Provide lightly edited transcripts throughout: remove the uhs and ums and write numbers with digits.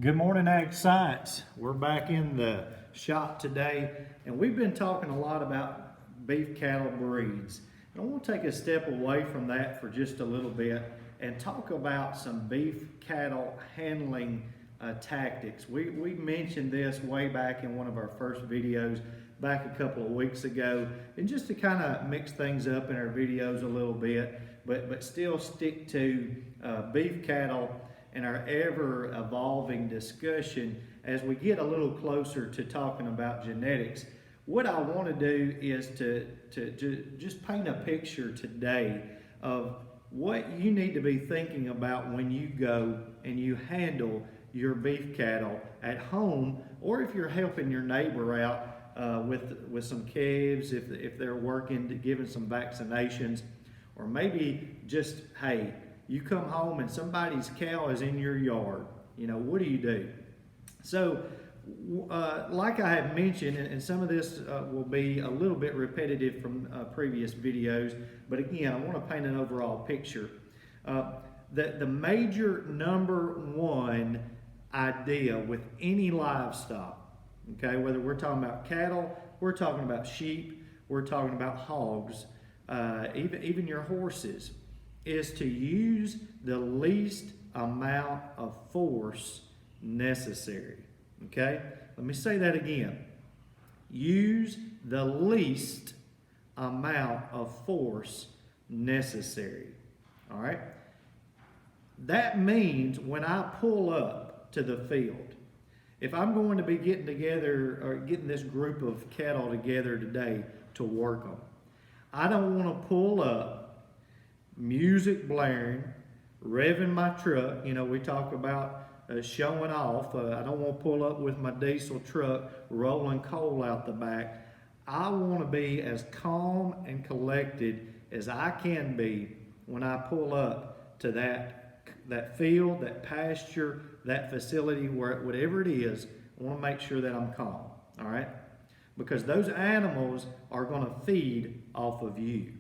Good morning, Ag Science. We're back in the shop today, and we've been talking a lot about beef cattle breeds. And I want to take a step away from that for just a little bit and talk about some beef cattle handling tactics. We mentioned this way back in one of our first videos back a couple of weeks ago, and just to kind of mix things up in our videos a little bit, but still stick to beef cattle and our ever evolving discussion as we get a little closer to talking about genetics. What I want to do is to just paint a picture today of what you need to be thinking about when you go and you handle your beef cattle at home, or if you're helping your neighbor out with some calves, if they're working, giving some vaccinations, or maybe just, hey, you come home and somebody's cow is in your yard. What do you do? So, like I have mentioned, and some of this will be a little bit repetitive from previous videos, but again, I want to paint an overall picture. The major number one idea with any livestock, okay, whether we're talking about cattle, we're talking about sheep, we're talking about hogs, even your horses, is to use the least amount of force necessary. Okay? Let me say that again. Use the least amount of force necessary. All right? That means when I pull up to the field, if I'm going to be getting together or getting this group of cattle together today to work them, I don't want to pull up music blaring, revving my truck. We talk about showing off. I don't want to pull up with my diesel truck rolling coal out the back. I want to be as calm and collected as I can be when I pull up to that field, that pasture, that facility, whatever it is. I want to make sure that I'm calm, all right? Because those animals are going to feed off of you.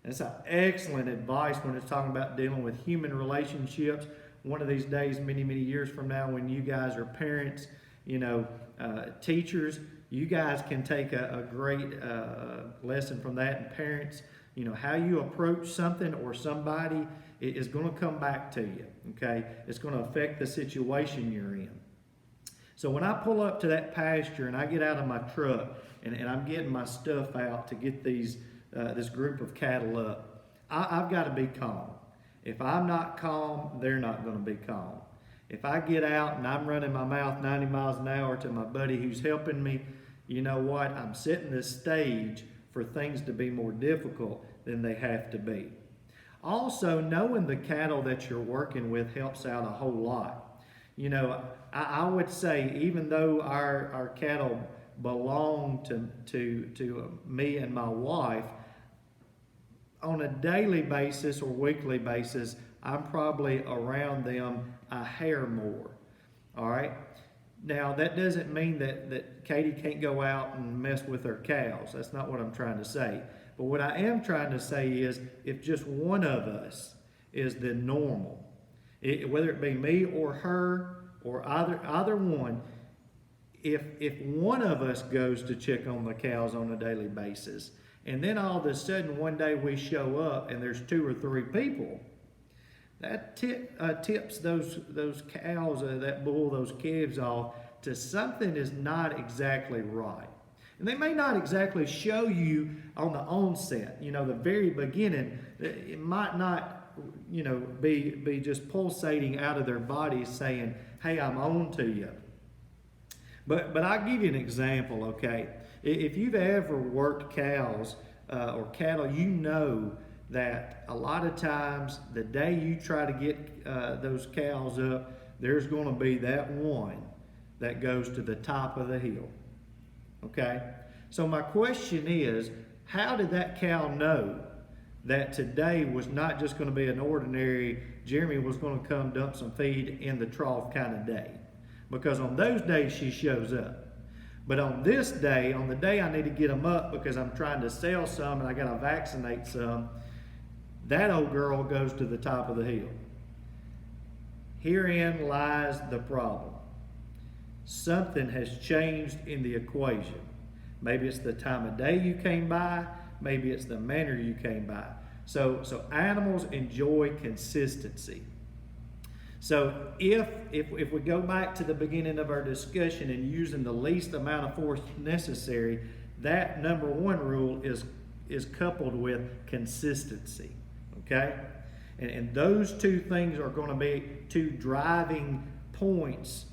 That's an excellent advice when it's talking about dealing with human relationships. One of these days, many, many years from now, when you guys are parents, teachers, you guys can take a great lesson from that. And parents, how you approach something or somebody is going to come back to you, okay? It's going to affect the situation you're in. So when I pull up to that pasture and I get out of my truck and I'm getting my stuff out to get this group of cattle up, I've got to be calm. If I'm not calm, they're not going to be calm. If I get out and I'm running my mouth 90 miles an hour to my buddy who's helping me, you know what? I'm setting the stage for things to be more difficult than they have to be. Also, knowing the cattle that you're working with helps out a whole lot. I would say, even though our cattle belong to me and my wife, on a daily basis or weekly basis, I'm probably around them a hair more. All right? Now, that doesn't mean that Katie can't go out and mess with her cows. That's not what I'm trying to say. But what I am trying to say is, if just one of us is the normal, whether it be me or her or either one, if one of us goes to check on the cows on a daily basis, and then all of a sudden one day we show up and there's 2 or 3 people, that tips those cows, that bull, those calves off to something is not exactly right. And they may not exactly show you on the onset, the very beginning. It might not, be just pulsating out of their bodies saying, hey, I'm on to you. But I'll give you an example, okay? If you've ever worked cows or cattle, you know that a lot of times the day you try to get those cows up, there's going to be that one that goes to the top of the hill, okay? So my question is, how did that cow know that today was not just going to be an ordinary, Jeremy was going to come dump some feed in the trough kind of day? Because on those days she shows up. But on this day, on the day I need to get them up because I'm trying to sell some and I got to vaccinate some, that old girl goes to the top of the hill. Herein lies the problem. something has changed in the equation. Maybe it's the time of day you came by, maybe it's the manner you came by. So animals enjoy consistency. So if we go back to the beginning of our discussion and using the least amount of force necessary, that number one rule is coupled with consistency. Okay? And those two things are going to be two driving points,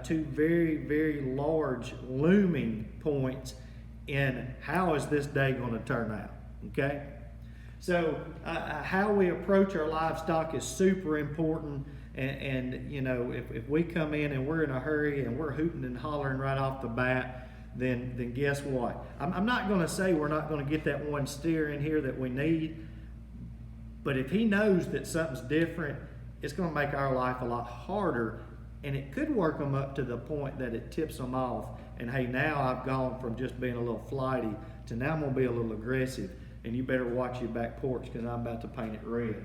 two very, very large looming points in how is this day going to turn out. Okay? So how we approach our livestock is super important. And you know, if we come in and we're in a hurry and we're hooting and hollering right off the bat, then guess what? I'm not going to say we're not going to get that one steer in here that we need, but if he knows that something's different, it's going to make our life a lot harder, and it could work them up to the point that it tips them off. And hey, now I've gone from just being a little flighty to now I'm going to be a little aggressive, and you better watch your back porch because I'm about to paint it red.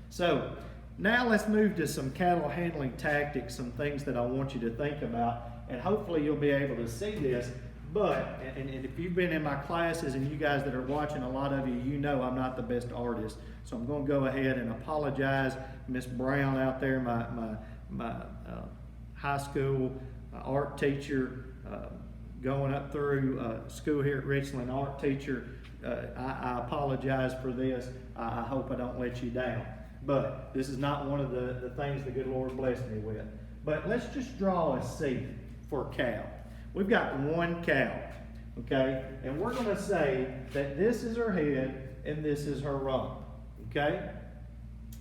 So now let's move to some cattle handling tactics, some things that I want you to think about, and hopefully you'll be able to see this. But, and if you've been in my classes and you guys that are watching, a lot of you, you know I'm not the best artist. So I'm going to go ahead and apologize. Miss Brown out there, my high school art teacher, going up through school here at Richland, art teacher, I apologize for this. I hope I don't let you down. But this is not one of the things the good Lord blessed me with. But let's just draw a scene for a cow. We've got one cow, okay? And we're going to say that this is her head and this is her rump, okay?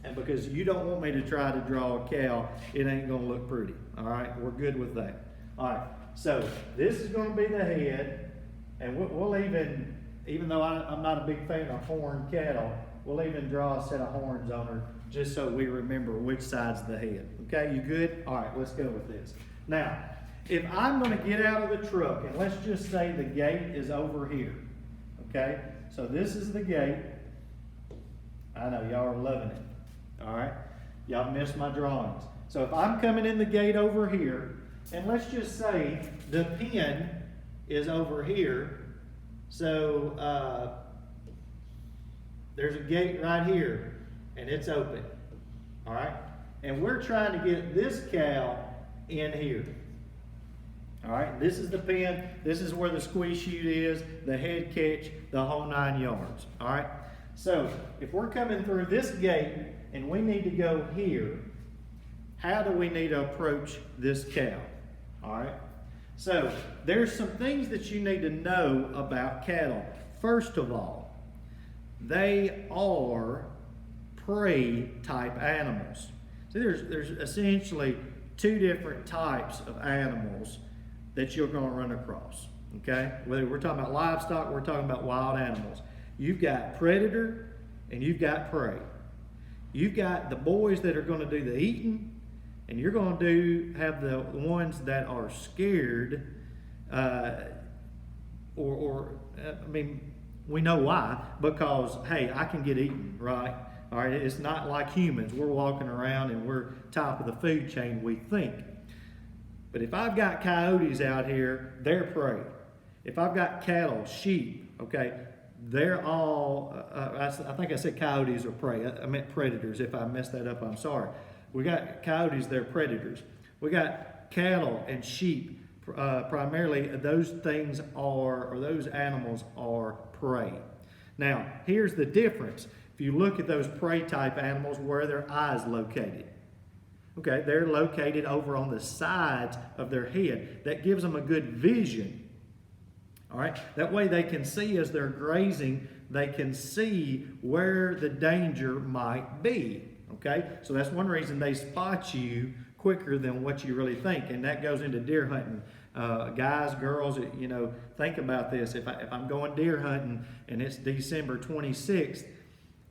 And because you don't want me to try to draw a cow, it ain't going to look pretty, all right? We're good with that. All right, so this is going to be the head, and we'll even though I'm not a big fan of horned cattle, we'll even draw a set of horns on her just so we remember which side's the head. Okay, you good? All right, let's go with this. Now, if I'm going to get out of the truck, and let's just say the gate is over here. Okay, so this is the gate. I know y'all are loving it. All right, y'all missed my drawings. So if I'm coming in the gate over here, and let's just say the pen is over here, so there's a gate right here, and it's open, all right? And we're trying to get this cow in here, all right? This is the pen. This is where the squeeze chute is, the head catch, the whole 9 yards, all right? So if we're coming through this gate and we need to go here, how do we need to approach this cow, all right? So there's some things that you need to know about cattle. First of all, they are prey type animals. So there's essentially two different types of animals that you're going to run across. Okay? Whether we're talking about livestock, we're talking about wild animals. You've got predator and you've got prey. You've got the boys that are going to do the eating, and you're going to have the ones that are scared, we know why, because, hey, I can get eaten, right? All right, it's not like humans. We're walking around and we're top of the food chain, we think. But if I've got coyotes out here, they're prey. If I've got cattle, sheep, okay, they're all, I think I said coyotes are prey. I meant predators. If I messed that up, I'm sorry. We got coyotes, they're predators. We got cattle and sheep. Primarily, those things are, or those animals are prey. Now, here's the difference. If you look at those prey type animals, where are their eyes located? Okay, they're located over on the sides of their head. That gives them a good vision. All right, that way they can see as they're grazing, they can see where the danger might be. Okay, so that's one reason they spot you quicker than what you really think, and that goes into deer hunting. Guys, girls, you know, think about this. If I'm going deer hunting and it's December 26th,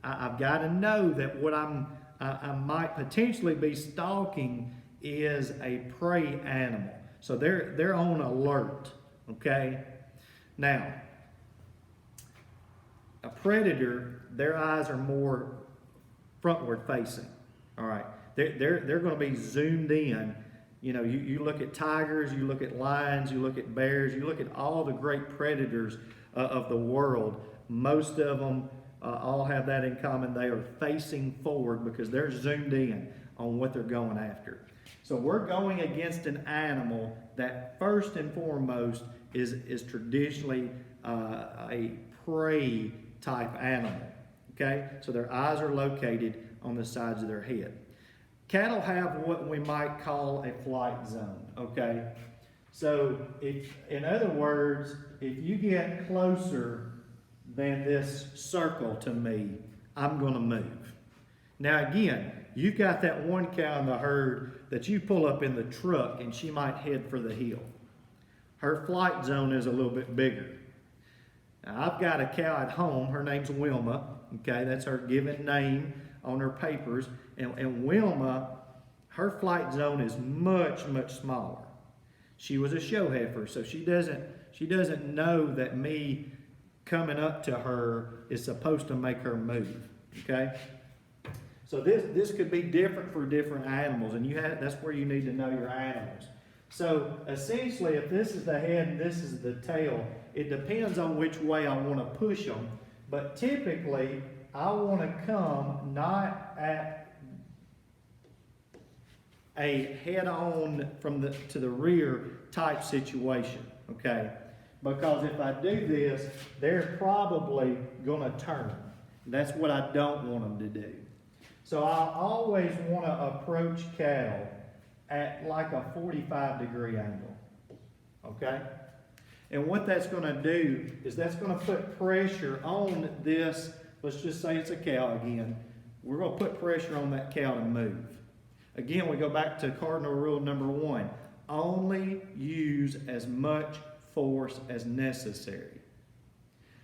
I've got to know that what I might potentially be stalking is a prey animal. So they're on alert. Okay. Now, a predator, their eyes are more frontward facing. All right, they're going to be zoomed in, You know, you look at tigers, you look at lions, you look at bears, you look at all the great predators of the world. Most of them all have that in common. They are facing forward because they're zoomed in on what they're going after. So we're going against an animal that first and foremost is traditionally a prey type animal. Okay, so their eyes are located on the sides of their head. Cattle have what we might call a flight zone, okay? So, in other words, if you get closer than this circle to me, I'm going to move. Now again, you've got that one cow in the herd that you pull up in the truck and she might head for the hill. Her flight zone is a little bit bigger. Now, I've got a cow at home, her name's Wilma, okay? That's her given name on her papers. And Wilma, her flight zone is much, much smaller. She was a show heifer, so she doesn't know that me coming up to her is supposed to make her move. Okay? So this could be different for different animals, and that's where you need to know your animals. So essentially, if this is the head and this is the tail, it depends on which way I want to push them. But typically, I want to come not at a head-on to the rear type situation, okay? Because if I do this, they're probably going to turn. That's what I don't want them to do. So I always want to approach cattle at like a 45-degree angle, okay? And what that's going to do is that's going to put pressure on this. Let's just say it's a cow again. We're going to put pressure on that cow to move. Again, we go back to cardinal rule number 1. Only use as much force as necessary.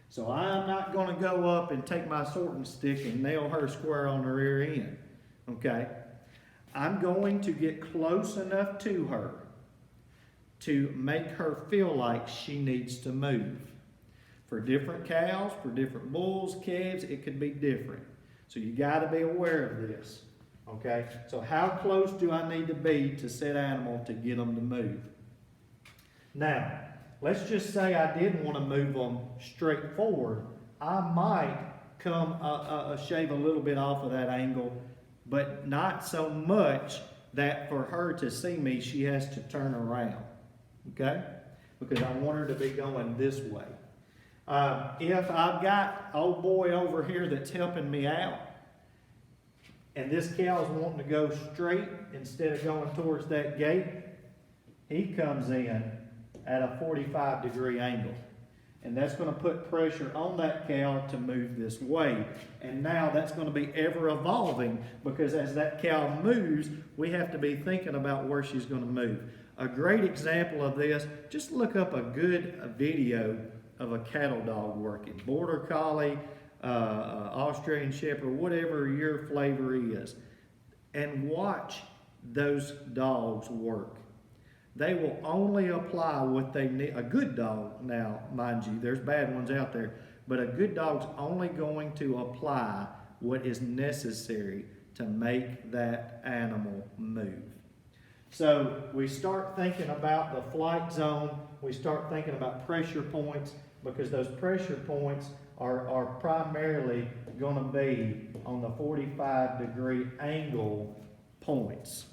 So I'm not going to go up and take my sorting stick and nail her square on the rear end. Okay? I'm going to get close enough to her to make her feel like she needs to move. For different cows, for different bulls, calves, it could be different. So you got to be aware of this. Okay? So how close do I need to be to said animal to get them to move? Now, let's just say I did want to move them straight forward. I might come shave a little bit off of that angle, but not so much that for her to see me, she has to turn around. Okay? Because I want her to be going this way. If I've got old boy over here that's helping me out, and this cow's wanting to go straight instead of going towards that gate, he comes in at a 45-degree angle. And that's going to put pressure on that cow to move this way. And now that's going to be ever evolving because as that cow moves, we have to be thinking about where she's going to move. A great example of this, just look up a good video of a cattle dog working. Border Collie, Australian Shepherd, whatever your flavor is. And watch those dogs work. They will only apply what they need. A good dog, now, mind you, there's bad ones out there, but a good dog's only going to apply what is necessary to make that animal move. So we start thinking about the flight zone. We start thinking about pressure points because those pressure points are primarily going to be on the 45-degree angle points.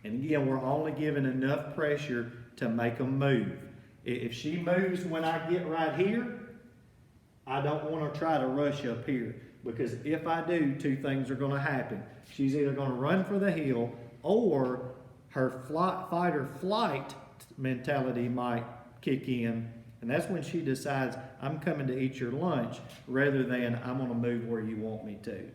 And again, we're only giving enough pressure to make them move. If she moves when I get right here, I don't want to try to rush up here. Because if I do, two things are going to happen. She's either going to run for the hill or her fight or flight mentality might kick in. And that's when she decides, I'm coming to eat your lunch rather than I'm going to move where you want me to.